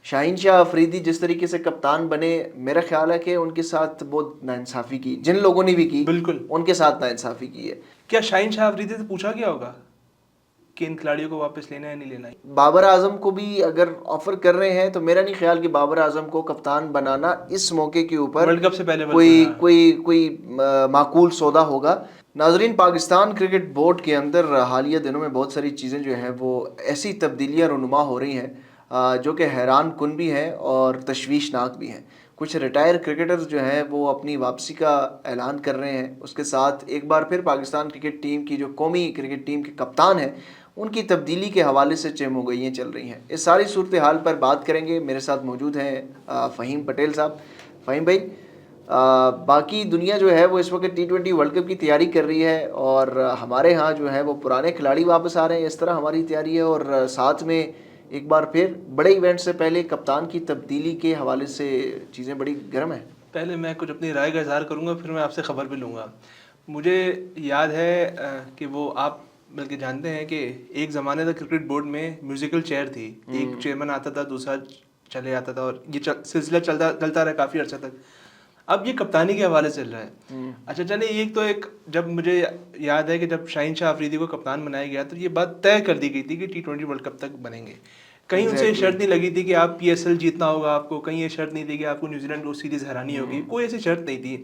شاہین شاہ افریدی جس طریقے سے کپتان بنے، میرا خیال ہے کہ ان کے ساتھ بہت ناانصافی کی، جن لوگوں نے بھی کی بالکل ان کے ساتھ ناانصافی کی ہے۔ کیا شاہین شاہ افریدی سے پوچھا گیا ہوگا کہ ان کھلاڑیوں کو واپس لینا ہے نہیں لینا ہے؟ بابر اعظم کو بھی اگر آفر کر رہے ہیں تو میرا نہیں خیال کہ بابر اعظم کو کپتان بنانا اس موقع کے اوپر ورلڈ کپ سے پہلے کوئی معقول سودا ہوگا۔ ناظرین، پاکستان کرکٹ بورڈ کے اندر حالیہ دنوں میں بہت ساری چیزیں جو ہیں وہ ایسی تبدیلیاں رونما ہو رہی ہیں جو کہ حیران کن بھی ہیں اور تشویشناک بھی ہیں۔ کچھ ریٹائر کرکٹرز جو ہیں وہ اپنی واپسی کا اعلان کر رہے ہیں، اس کے ساتھ ایک بار پھر پاکستان کرکٹ ٹیم کی جو قومی کرکٹ ٹیم کے کپتان ہیں ان کی تبدیلی کے حوالے سے چم ہو گئیاں چل رہی ہیں۔ اس ساری صورتحال پر بات کریں گے۔ میرے ساتھ موجود ہیں فہیم پٹیل صاحب۔ فہیم بھائی، باقی دنیا جو ہے وہ اس وقت T20 ورلڈ کپ کی تیاری کر رہی ہے اور ہمارے ہاں جو ہے وہ پرانے کھلاڑی واپس آ رہے ہیں، اس طرح ہماری تیاری ہے، اور ساتھ میں ایک بار پھر بڑے ایونٹ سے پہلے کپتان کی تبدیلی کے حوالے سے چیزیں بڑی گرم ہیں۔ پہلے میں کچھ اپنی رائے کا اظہار کروں گا، پھر میں آپ سے خبر بھی لوں گا۔ مجھے یاد ہے کہ وہ آپ بلکہ جانتے ہیں کہ ایک زمانے تک کرکٹ بورڈ میں میوزیکل چیئر تھی، ایک چیئرمین آتا تھا، دوسرا چلے آتا تھا، اور یہ سلسلہ چلتا رہا کافی عرصہ تک۔ اب یہ کپتانی کے حوالے سے چل رہا ہے۔ اچھا چلے، ایک جب مجھے یاد ہے کہ جب شاہین شاہ افریدی کو کپتان بنایا گیا تو یہ بات طے کر دی گئی تھی کہ T20 ورلڈ کپ تک بنیں گے۔ کہیں ان سے یہ شرط نہیں لگی تھی کہ آپ PSL جیتنا ہوگا آپ کو، کہیں یہ شرط نہیں تھی کہ آپ کو نیوزی لینڈ کو سیریز ہرانی ہوگی، کوئی ایسی شرط نہیں تھی۔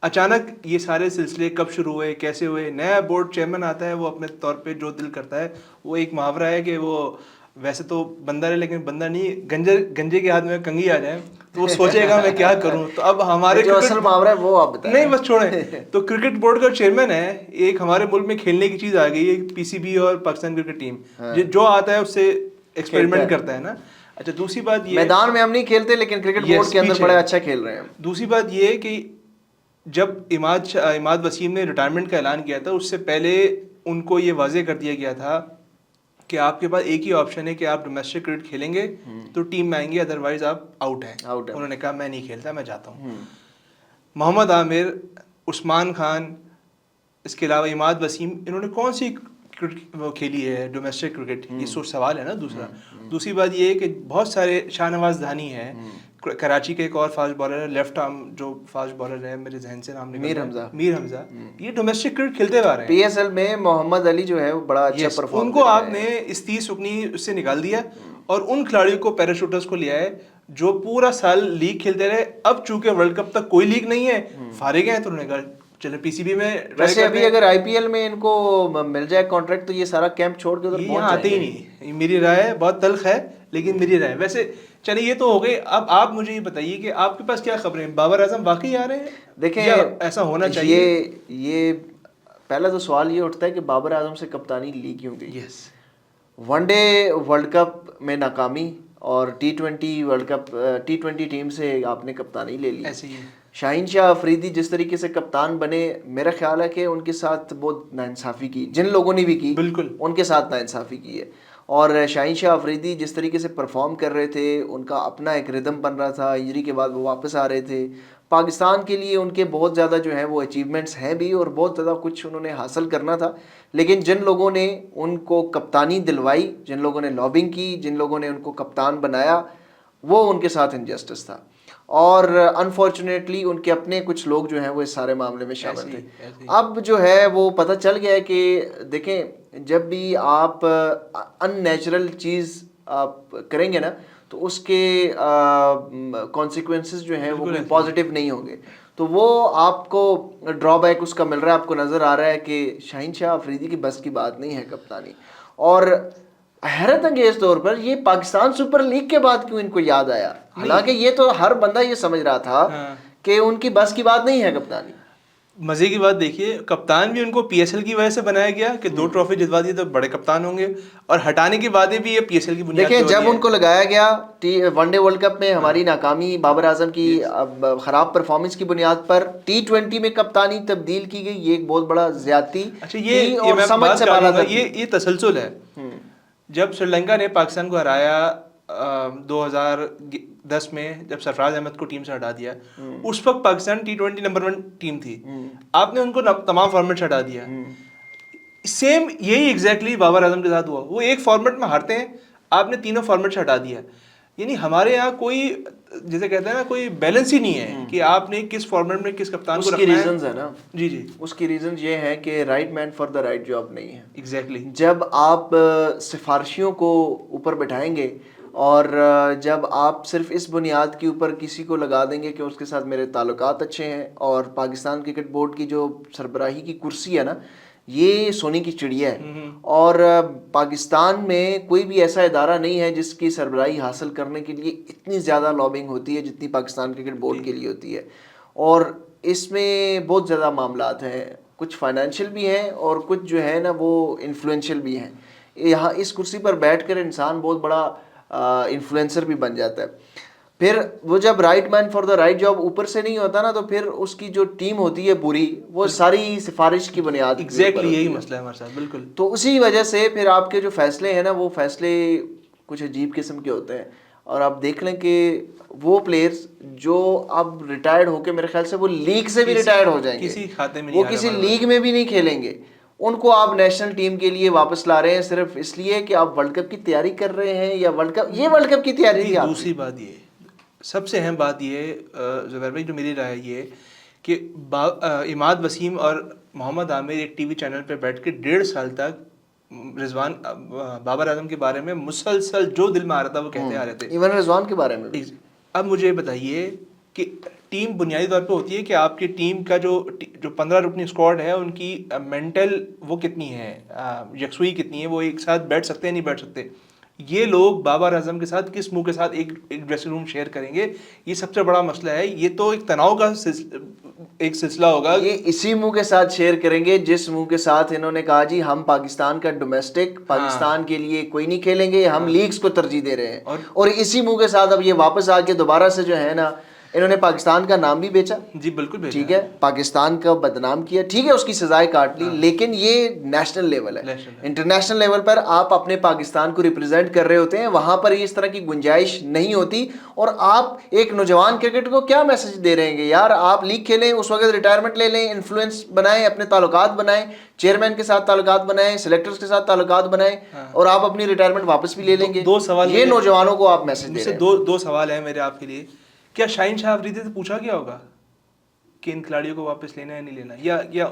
اچانک یہ سارے سلسلے کب شروع ہوئے، کیسے ہوئے؟ نیا بورڈ چیئرمین آتا ہے، وہ اپنے طور پہ جو دل کرتا ہے، وہ ایک محاورہ ہے کہ وہ ویسے تو بندر ہے لیکن بندہ نہیں، گنجے کے ہاتھ میں کنگھی آ جائے تو وہ سوچے گا میں کیا کروں۔ تو اب ہمارے جو اصل محاورہ ہے وہ آپ بتائیں۔ نہیں بس چھوڑیں، تو کرکٹ بورڈ کا چیئرمین ہے، ایک ہمارے ملک میں کھیلنے کی چیز آ گئی ہے، PCB اور پاکستان کرکٹ ٹیم، جو آتا ہے اس سے ایکسپیریمنٹ کرتا ہے نا۔ اچھا دوسری بات یہ، میدان میں ہم نہیں کھیلتے لیکن کرکٹ بورڈ کے اندر بڑا اچھا کھیل رہے ہیں ہم۔ دوسری بات یہ کہ جب اماد وسیم نے ریٹائرمنٹ کا اعلان کیا تھا، اس سے پہلے ان کو یہ واضح کر دیا گیا تھا کہ آپ کے پاس ایک ہی آپشن ہے کہ آپ ڈومیسٹک کرکٹ کھیلیں گے تو ٹیم میں آئیں گے، ادروائز آپ آؤٹ ہیں۔ انہوں نے کہا میں نہیں کھیلتا، میں جاتا ہوں۔ محمد عامر، عثمان خان، اس کے علاوہ اماد وسیم، انہوں نے کون سی وہ کھیلی ہے ڈومیسٹک کرکٹ؟ یہ سوال ہے نا۔ دوسری بات یہ ہے کہ بہت سارے، شاہ نواز دھانی ہے، کراچی کے ایک اور فاسٹ بالر ہے، لیفٹ آرم جو فاسٹ بالر ہے، میرے ذہن سے نام نکل رہا ہے، میر حمزہ، یہ ڈومیسٹک کرکٹ کھیلتے ہوئے آ رہے ہیں۔ PSL میں محمد علی جو ہے وہ بڑا اچھا پرفارم، ان کو آپ نے اس 30 رکنی اس سے نکال دیا اور ان کھلاڑیوں کو، پیراشوٹرز کو لیا ہے جو پورا سال لیگ کھیلتے رہے۔ اب چونکہ ورلڈ کپ تک کوئی لیگ نہیں ہے، فارغ ہیں، تو انہوں نے کہا چلے PCB میں۔ ویسے ابھی اگر IPL میں ان کو مل جائے کانٹریکٹ تو یہ سارا کیمپ چھوڑ کے ادھر پہنچ جائیں گے۔ آتے ہی نہیں، میری رائے بہت تلخ ہے لیکن میری رائے۔ ویسے چلیے یہ تو ہو گئی، اب آپ مجھے یہ بتائیے کہ آپ کے پاس کیا خبریں، بابر اعظم واقعی آ رہے ہیں؟ دیکھیں ایسا ہونا چاہیے۔ یہ پہلا تو سوال یہ اٹھتا ہے کہ بابر اعظم سے کپتانی لی کیوں گئی؟ ون ڈے ورلڈ کپ میں ناکامی اور T20 world cup, T20 team سے آپ نے کپتانی لے لی۔ ایسے ہی شاہین شاہ افریدی جس طریقے سے کپتان بنے، میرا خیال ہے کہ ان کے ساتھ بہت ناانصافی کی، جن لوگوں نے بھی کی بالکل ان کے ساتھ ناانصافی کی ہے۔ اور شاہین شاہ افریدی جس طریقے سے پرفارم کر رہے تھے، ان کا اپنا ایک ردم بن رہا تھا، انجری کے بعد وہ واپس آ رہے تھے۔ پاکستان کے لیے ان کے بہت زیادہ جو ہے وہ اچیومنٹس ہیں بھی، اور بہت زیادہ کچھ انہوں نے حاصل کرنا تھا، لیکن جن لوگوں نے ان کو کپتانی دلوائی، جن لوگوں نے لابنگ کی، جن لوگوں نے ان کو کپتان بنایا، وہ ان کے ساتھ انجسٹس تھا، اور انفارچونیٹلی ان کے اپنے کچھ لوگ جو ہیں وہ اس سارے معاملے میں شامل تھے۔ اب جو ہے وہ پتہ چل گیا ہے کہ دیکھیں، جب بھی آپ ان نیچرل چیز آپ کریں گے نا تو اس کے کانسیکوینسز جو ہیں وہ کوئی پازیٹیو نہیں ہوں گے، تو وہ آپ کو ڈرا بیک اس کا مل رہا ہے۔ آپ کو نظر آ رہا ہے کہ شاہین شاہ افریدی کی بس کی بات نہیں ہے کپتانی، اور حیرت انگیز طور پر یہ پاکستان سپر لیگ کے بعد کیوں ان کو یاد آیا، حالانکہ یہ تو ہر بندہ یہ سمجھ رہا تھا کہ ان کی بس کی بات نہیں ہے کپتانی۔ مزے کی بات دیکھیے، کپتان بھی ان کو PSL کی وجہ سے بنایا گیا کہ 2 ٹرافی جتوا دی تو بڑے کپتان ہوں گے، اور ہٹانے کی باتیں بھی یہ PSL کی بنیاد دیکھیں جب ان کو لگایا گیا ون ڈے ورلڈ کپ میں ہماری ناکامی، بابر اعظم کی خراب پرفارمنس کی بنیاد پر T20 میں کپتانی تبدیل کی گئی، یہ ایک بہت بڑا زیادتی تھی اور سمجھ سے بالا تر۔ یہ تسلسل ہے۔ جب سری لنکا نے پاکستان کو ہرایا 2010 میں، جب سرفراز احمد کو ٹیم سے ہٹا دیا، اس وقت پاکستان T20 نمبر 1 ٹیم تھی، آپ نے ان کو تمام فارمیٹ سے ہٹا دیا۔ سیم یہی ایگزیکٹلی بابر اعظم کے ساتھ ہوا، وہ ایک فارمیٹ میں ہارتے ہیں، آپ نے تینوں فارمیٹ سے ہٹا دیا۔ یعنی ہمارے یہاں کوئی جیسے کہتے ہیں نا کوئی بیلنس ہی نہیں ہے کہ آپ نے کس فارمیٹ میں کس کپتان کو اس کی رکھنا ہے. ریزنز ہے نا. جی جی اس کی ریزنز یہ ہے کہ right man for the right job نہیں ہے. ایگزیکٹلی. جب آپ سفارشیوں کو اوپر بٹھائیں گے اور جب آپ صرف اس بنیاد کے اوپر کسی کو لگا دیں گے کہ اس کے ساتھ میرے تعلقات اچھے ہیں، اور پاکستان کرکٹ بورڈ کی جو سربراہی کی کرسی ہے نا، یہ سونے کی چڑیا ہے. اور پاکستان میں کوئی بھی ایسا ادارہ نہیں ہے جس کی سربراہی حاصل کرنے کے لیے اتنی زیادہ لابنگ ہوتی ہے جتنی پاکستان کرکٹ بورڈ کے لیے ہوتی ہے. اور اس میں بہت زیادہ معاملات ہیں، کچھ فائنینشیل بھی ہیں اور کچھ جو ہے نا وہ انفلوئنشیل بھی ہیں. یہاں اس کرسی پر بیٹھ کر انسان بہت بڑا انفلوئنسر بھی بن جاتا ہے. پھر وہ جب right man for the right job اوپر سے نہیں ہوتا نا، تو پھر اس کی جو ٹیم ہوتی ہے پوری، وہ ساری سفارش کی بنیاد کے اوپر ایگزیکٹلی یہی ہوتی ہے. مسئلہ ہے ہمارے ساتھ. بالکل. تو اسی وجہ سے پھر آپ کے جو فیصلے ہیں نا، وہ فیصلے کچھ عجیب قسم کے ہوتے ہیں. اور آپ دیکھ لیں کہ وہ پلیئرز جو اب ریٹائرڈ ہو کے، میرے خیال سے وہ لیگ سے بھی ریٹائرڈ ہو جائیں گے، کسی کھاتے میں وہ نہیں کسی لیگ میں بھی نہیں کھیلیں گے، ان کو آپ نیشنل ٹیم کے لیے واپس لا رہے ہیں صرف اس لیے کہ آپ ورلڈ کپ کی تیاری کر رہے ہیں، یا ورلڈ کپ کی تیاری تھی. دوسری بات یہ، سب سے اہم بات یہ زبیر بھائی، جو میری رائے یہ کہ عماد وسیم اور محمد عامر ایک ٹی وی چینل پہ بیٹھ کے 1.5 سال تک رضوان بابر اعظم کے بارے میں مسلسل جو دل میں آ رہا تھا وہ کہتے آ رہے تھے. ایون رضوان کے بارے میں بھی. اب مجھے بتائیے کہ ٹیم بنیادی طور پہ ہوتی ہے کہ آپ کی ٹیم کا جو 15 رکنی اسکواڈ ہے، ان کی مینٹل وہ کتنی ہے، یکسوئی کتنی ہے، وہ ایک ساتھ بیٹھ سکتے ہیں نہیں بیٹھ سکتے. یہ لوگ بابر اعظم کے ساتھ کس منہ کے ساتھ ایک ڈریسنگ روم شیئر کریں گے، یہ سب سے بڑا مسئلہ ہے. یہ تو ایک تناؤ کا ایک سلسلہ ہوگا. یہ اسی منہ کے ساتھ شیئر کریں گے جس منہ کے ساتھ انہوں نے کہا جی ہم پاکستان کا ڈومیسٹک پاکستان کے لیے کوئی نہیں کھیلیں گے، ہم لیگز کو ترجیح دے رہے ہیں. اور اسی منہ کے ساتھ اب یہ واپس آ کے دوبارہ سے جو ہے نا، انہوں نے پاکستان کا نام بھی بیچا. جی بالکل بیچا. ٹھیک ہے، پاکستان کا بدنام کیا، ٹھیک ہے، اس کی سزائیں کاٹ لی، لیکن یہ نیشنل لیول ہے. انٹرنیشنل لیول پر آپ اپنے پاکستان کو ریپرزینٹ کر رہے ہوتے ہیں، وہاں پر اس طرح کی گنجائش نہیں ہوتی. اور آپ ایک نوجوان کرکٹ کو کیا میسج دے رہے ہیں کہ یار آپ لیگ کھیلیں، اس وقت ریٹائرمنٹ لے لیں، انفلوئنس بنائیں، اپنے تعلقات بنائیں، چیئرمین کے ساتھ تعلقات بنائیں، سلیکٹرز کے ساتھ تعلقات بنائیں، اور آپ اپنی ریٹائرمنٹ واپس بھی لے لیں گے. دو سوال یہ نوجوانوں کو آپ میسج دے رہے ہیں. دو سوال ہیں میرے آپ کے لیے. کیا شاہین شاہ افریدی سے پوچھا گیا ہوگا کہ ان کھلاڑیوں کو واپس لینا ہے نہیں لینا،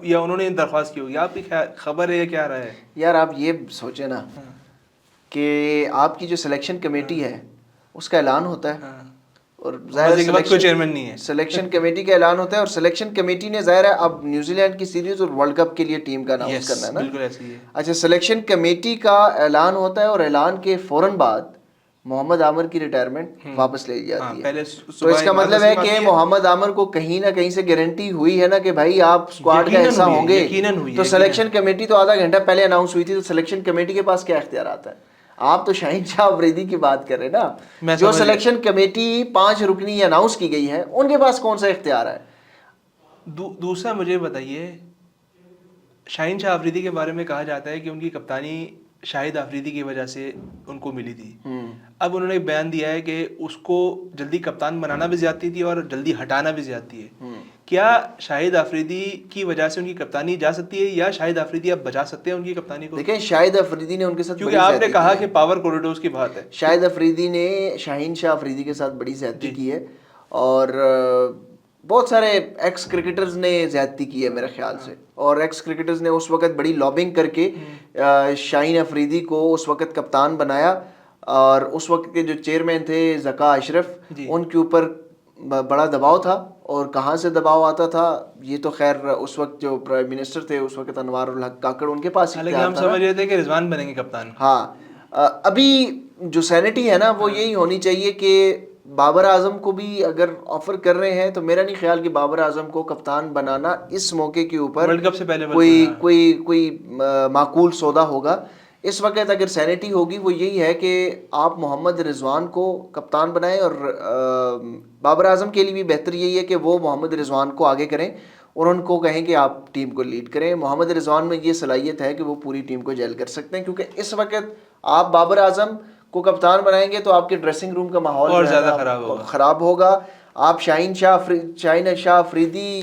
یا انہوں نے درخواست کی ہوگی؟ آپ کی خبر ہے یا کیا رہا ہے؟ یار آپ یہ سوچیں نا کہ آپ کی جو سلیکشن کمیٹی ہے اس کا اعلان ہوتا ہے، اور کوئی چیئرمین نہیں ہے، سلیکشن کمیٹی کا اعلان ہوتا ہے، اور سلیکشن کمیٹی نے ظاہر ہے اب نیوزی لینڈ کی سیریز اور ورلڈ کپ کے لیے ٹیم کا اناؤنس کرنا ہے نا. بالکل ایسے ہی ہے. اچھا، سلیکشن کمیٹی کا اعلان ہوتا ہے اور اعلان کے فوراً بعد محمد عامر کی ریٹائرمنٹ واپس لے لی جاتی ہے. تو اس کا مطلب ہے کہ محمد عامر کو کہیں نہ کہیں سے گارنٹی ہوئی ہے نا کہ بھائی آپ اسکواڈ کا حصہ ہوں گے. تو سلیکشن کمیٹی تو آدھا گھنٹہ پہلے اناؤنس ہوئی تھی، تو سلیکشن کمیٹی کے پاس کیا اختیارات ہے؟ آپ تو شاہین شاہ افریدی کی بات کر رہے ہیں نا. جو سلیکشن کمیٹی 5 رکنی اناؤنس کی گئی ہے، ان کے پاس کون سا اختیار ہے؟ دوسرا مجھے بتائیے، شاہین شاہ افریدی کے بارے میں کہا جاتا ہے کہ ان کی کپتانی شاہد افریدی کی وجہ سے ان کو ملی تھی. اب انہوں نے ایک بیان دیا ہے کہ اس کو جلدی کپتان بنانا بھی زیادتی تھی اور جلدی ہٹانا بھی زیادتی ہے. کیا شاہد افریدی کی وجہ سے ان کی کپتانی جا سکتی ہے، یا شاہد افریدی اب بچا سکتے ہیں ان کی کپتانی کو؟ دیکھیں، شاہد افریدی نے ان کے ساتھ، کیونکہ آپ نے کہا کہ پاور کوریڈورز کی بات ہے، شاہد افریدی نے شاہین شاہ افریدی کے ساتھ بڑی زیادتی کی ہے، اور بہت سارے ایکس کرکٹرز نے زیادتی کی ہے میرے خیال سے. اور ایکس کرکٹرز نے اس وقت بڑی لابنگ کر کے شاہین افریدی کو اس وقت کپتان بنایا، اور اس وقت کے جو چیئرمین تھے ذکا اشرف، ان کے اوپر بڑا دباؤ تھا. اور کہاں سے دباؤ آتا تھا یہ تو خیر اس وقت جو پرائم منسٹر تھے اس وقت انوار الحق کاکڑ، ان کے پاس اختیار تھا. ہم سمجھ رہے تھے کہ رضوان بنیں گے کپتان. ہاں، ابھی جو سینٹی ہے نا وہ یہی ہونی چاہیے کہ بابر اعظم کو بھی اگر آفر کر رہے ہیں تو میرا نہیں خیال کہ بابر اعظم کو کپتان بنانا اس موقع کے اوپر ورلڈ کپ سے پہلے کوئی معقول سودا ہوگا. اس وقت اگر سینٹی ہوگی وہ یہی ہے کہ آپ محمد رضوان کو کپتان بنائیں، اور بابر اعظم کے لیے بھی بہتر یہی ہے کہ وہ محمد رضوان کو آگے کریں اور ان کو کہیں کہ آپ ٹیم کو لیڈ کریں. محمد رضوان میں یہ صلاحیت ہے کہ وہ پوری ٹیم کو جیل کر سکتے ہیں، کیونکہ اس وقت آپ بابر اعظم کو کپتان بنائیں گے تو آپ کے ڈریسنگ روم کا ماحول اور زیادہ خراب ہوگا. آپ شاہین شاہ افریدی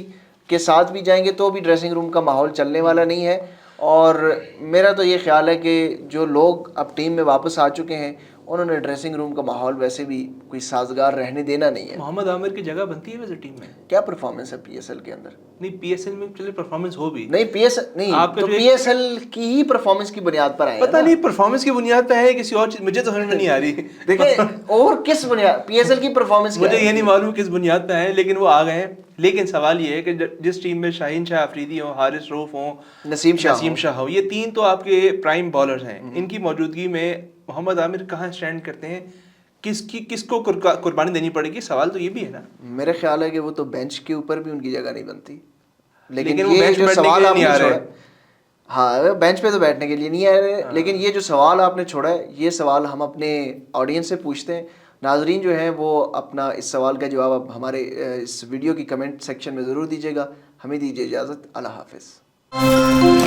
کے ساتھ بھی جائیں گے تو بھی ڈریسنگ روم کا ماحول چلنے والا نہیں ہے. اور میرا تو یہ خیال ہے کہ جو لوگ اب ٹیم میں واپس آ چکے ہیں انہوں نے ڈریسنگ روم کا ماحول ویسے بھی کوئی سازگار رہنے دینا نہیں ہے. محمد عامر کی جگہ بنتی ہے ویسے ٹیم میں؟ کیا پرفارمنس ہے پی ایس ایل کے اندر؟ نہیں پی ایس ایل میں چلے پرفارمنس ہو بھی نہیں پی ایس نہیں تو پی ایس ایل کی ہی پرفارمنس کی بنیاد پر آئے. پتہ نہیں پرفارمنس کی بنیاد پہ ہے کسی اور چیز، مجھے تو سمجھ میں نہیں آ رہی. دیکھیں اور کس بنیاد پی ایس ایل کی پرفارمنس مجھے یہ نہیں معلوم کس بنیاد پہ ہیں، لیکن وہ آ گئے ہیں. لیکن سوال یہ ہے کہ جس ٹیم میں شاہین شاہ آفریدی ہوں، حارث روف ہوں، نسیم شاہ ہو، یہ تین تو آپ کے پرائم بالرز ہیں، ان کی موجودگی میں محمد عامر کہاں اسٹینڈ کرتے ہیں؟ کس کو قربانی دینی پڑے گی؟ سوال تو یہ بھی ہے نا. میرے خیال ہے کہ وہ تو بینچ کے اوپر بھی ان کی جگہ نہیں بنتی. لیکن وہ بینچ بیٹھنے کے لیے نہیں آ رہے. ہاں بینچ پہ تو بیٹھنے کے لیے نہیں آ رہے. لیکن یہ جو سوال آپ نے چھوڑا ہے، یہ سوال ہم اپنے آڈینس سے پوچھتے ہیں. ناظرین جو ہیں وہ اپنا اس سوال کا جواب اب ہمارے اس ویڈیو کی کمنٹ سیکشن میں ضرور دیجیے گا. ہمیں دیجیے اجازت. اللہ حافظ.